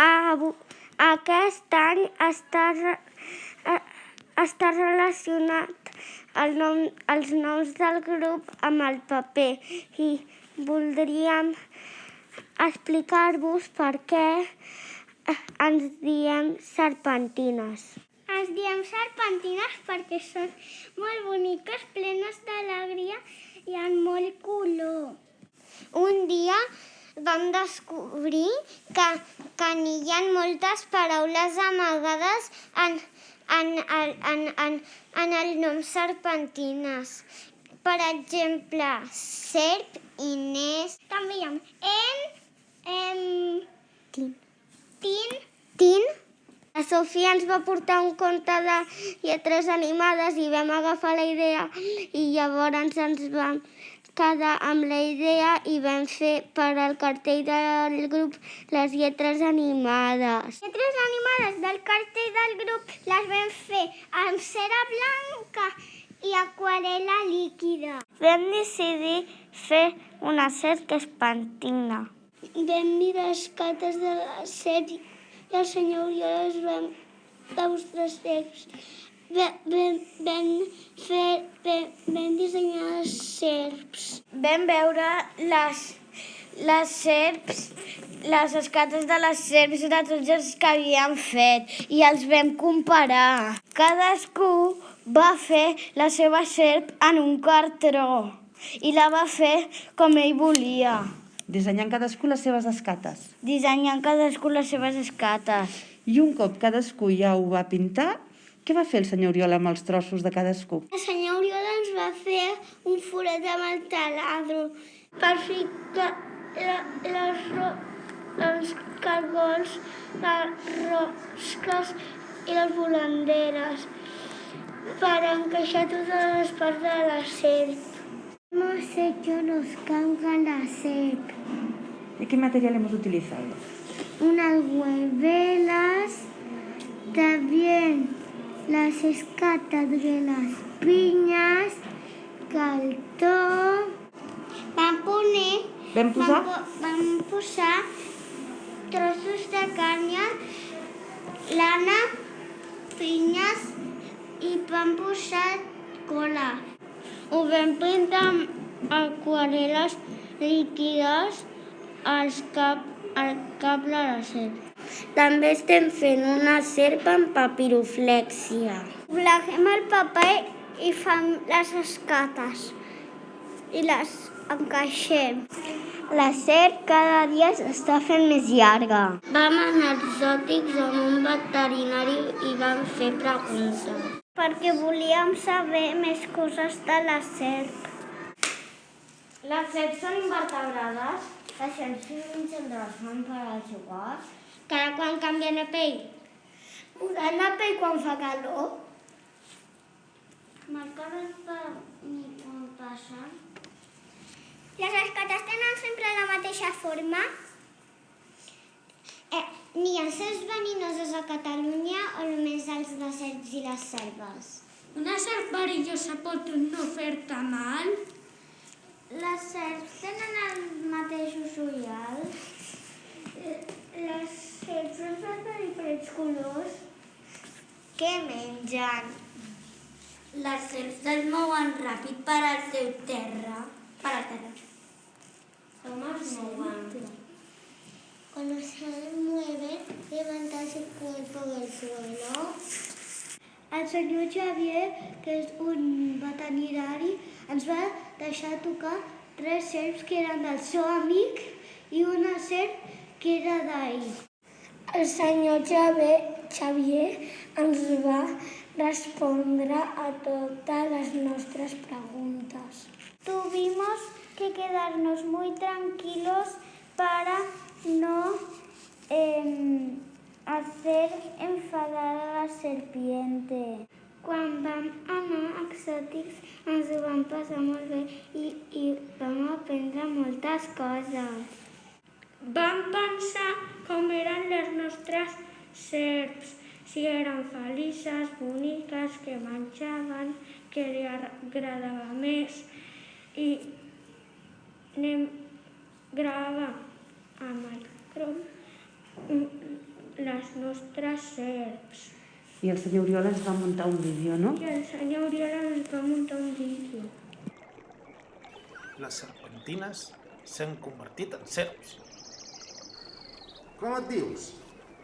Aquest any està relacionat els noms del grup amb el paper i voldríem explicar-vos per què ens diem serpentines. Ens diem serpentines perquè són molt boniques, plenes d'alegria i amb molt color. Un dia vam descobrir que n'hi ha moltes paraules amagades en el nom serpentines. Per exemple, serp, Inés. També hi ha tin. La Sofia ens va portar un conte de lletres animades i vam agafar la idea i llavors ens vam quedar amb la idea i vam fer per al cartell del grup les lletres animades. Les lletres animades del cartell del grup les vam fer amb cera blanca i aquarel·la líquida. Vam decidir fer una serp que es pentina. Vam mirar les cartes de la serp i el senyor Oriol es vam demostrar serps. Vam dissenyar les serps. Vam veure les serps, les escates de les serps de tots els que havíem fet i els vam comparar. Cadascú va fer la seva serp en un cartró i la va fer com ell volia. Dissenyant cadascú les seves escates. I un cop cadascú ja ho va pintar, què va fer el senyor Oriol amb els trossos de cadascú? El senyor Oriol ens va fer un forat amb el taladro per ficar els cargols, les rosques i les volanderes per encaixar totes les parts de la serp. Hemos hecho los cancas a la serp. ¿Y qué material hemos utilizado? Unas huevelas, también las escatas de las piñas, cartó. Vam posar trossos de canya, lana, pinyes i vam posar cola. Ho vam pintar amb aquarel·les líquides al cap de la serp. També estem fent una serp amb papiroflèxia. Dobleguem el paper i fem les escates i les encaixem. La serp cada dia s'està fent més llarga. Vam anar als zòtics amb un veterinari i vam fer preguntes. Perquè volíem saber més coses de la serp. Les serps són invertebrades? Les serps sempre les fan per als jocs. Cada quan canvien la pell? Mudan la pell quan fa calor? Marquen el ni quan passen? Les escates tenen sempre la mateixa forma? N'hi ha serps verinoses a Catalunya o només els deserts i les selves? Una serp perillosa pot no fer-te mal? Les serps tenen els mateixos ullals? Les serps són de diferents colors? Què mengen? Les serps es mouen ràpid per al seu terra. Per la terra. Com es mouen? Cuando se mueven, levantan su cuerpo del suelo. El senyor Xavier, que és un veterinari, ens va deixar tocar 3 serps que eren del seu amic i una serp que era d'ell. El senyor Xavier ens va respondre a todas las nuestras preguntas. Tuvimos que quedarnos muy tranquilos para no hacer enfadar a la serpiente. Quan vam anar a Exòtics ens ho vam passar molt bé i vam aprendre moltes coses. Vam pensar com eren les nostres serps, si eren felices, boniques, que menjaven, què li agradava més i anem gravar amb el crom les nostres serps. I el senyor Oriol ens va muntar un vídeo, no? I el senyor Oriol ens va muntar un vídeo. Les serpentines s'han convertit en serps. Com et dius?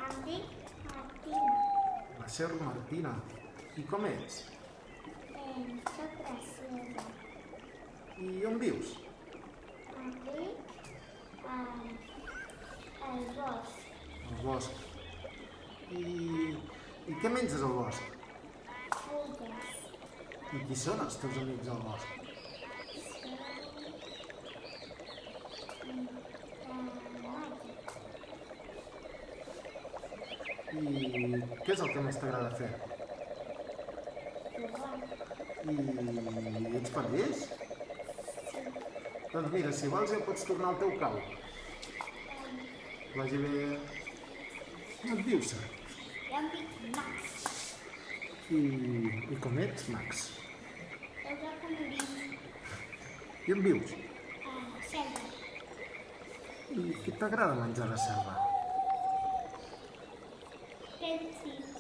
Em dic Martina. La serp Martina. I com ets? Soc graciosa. I on vius? Em dic al bosc. Al bosc. I què menges al bosc? Fulles. I qui són els teus amics al bosc? I què és el que més t'agrada fer? I ets feliç? Doncs mira, si vols ja pots tornar al teu cau. Vagi bé. Com et dius, Sara? Jo em dic Max. I com ets, Max? Soc de Comorí. I on vius? Selva. I què t'agrada menjar a la selva? Pèpsics.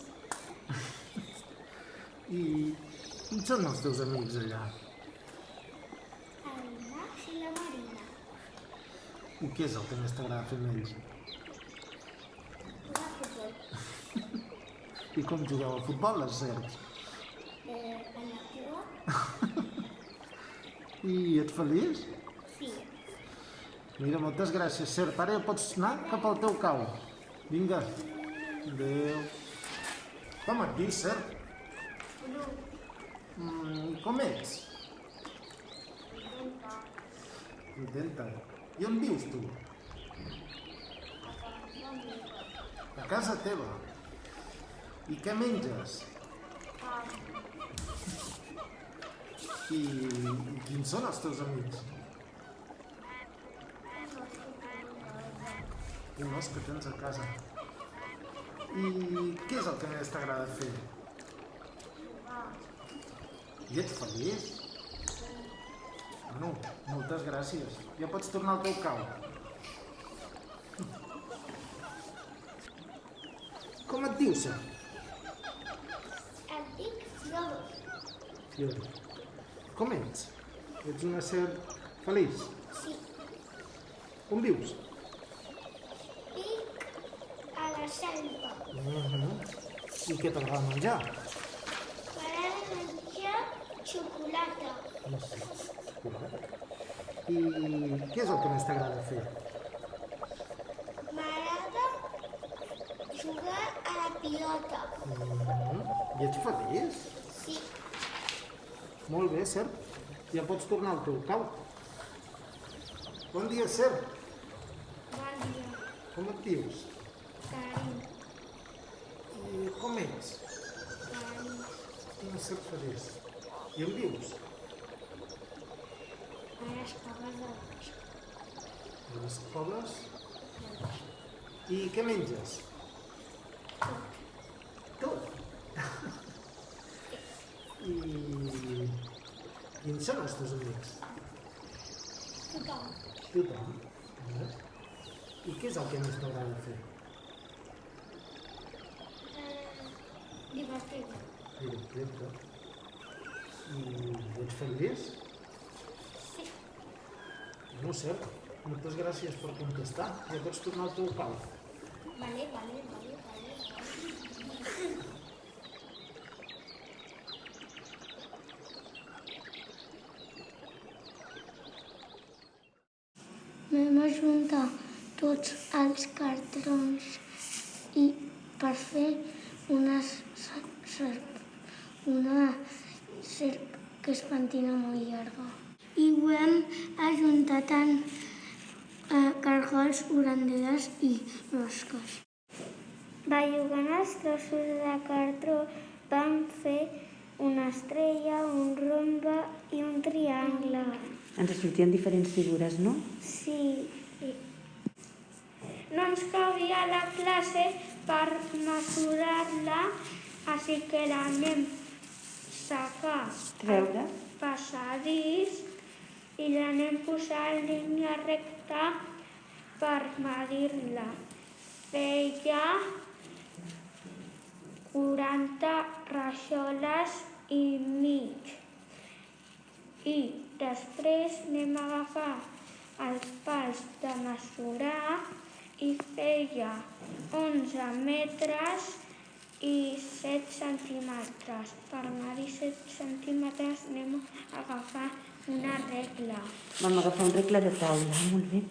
I quins són els teus amics allà? El Max i la Marina. I què és el que més t'agrada fer amb ells? Jugar a futbol. I com jugueu a futbol, les serps? A la cua? I ets feliç? Sí. Mira, moltes gràcies, serp. Ara ja pots anar cap al teu cau. Vinga. Adéu. Com et dius, serp? Bru. Com ets? Contenta. I on vius, tu? A casa teva. I què menges? I quins són els teus amics? Un os que tens a casa. I què és el que més t'agrada fer? I ets feliç? Bueno, moltes gràcies. Ja pots tornar al teu cau. Com et dius, Sara? Em dic Lobo. Fiora. Com ets? Ets una serp feliç? Sí. On vius? Vic a la selva. I què t'agrada menjar? M'agrada menjar xocolata. No sé. I què és el que més t'agrada fer? M'agrada jugar a la pilota. I ets feliç? Sí. Molt bé, serp. Ja pots tornar al teu cau. Bon dia, serp. Bon dia. Com et dius? Carim. I com ets? Carim. Una serp feliç. I on vius? A les coves de baix. A les coves? I què menges? Tot. I quins són els teus amics? Tothom. Tothom. I què és el que més t'agrada fer? Divertit. Divertir-te. I ets feliç? Sí. No sé. Moltes gràcies per contestar. Ja pots tornar al teu cau. Vale. Vam ajuntar tots els cartrons i per fer una serp que es pentina molt llarga. I ho hem ajuntat en cargols, oranderes i rosques. Bellugant els trossos de cartró vam fer una estrella, un rombe i un triangle. Ens sortien diferents figures, no? Sí. No ens cabia la classe per mesurar-la, així que l'anem sacar Treure. passadís i l'anem posar en línia recta per medir-la. Feia 40 rajoles i mig. I després anem a agafar els pals de mesurar i feia 11 metres i 7 centímetres. Per medir 7 centímetres anem a agafar una regla. Vam agafar un regle de taula, molt bé.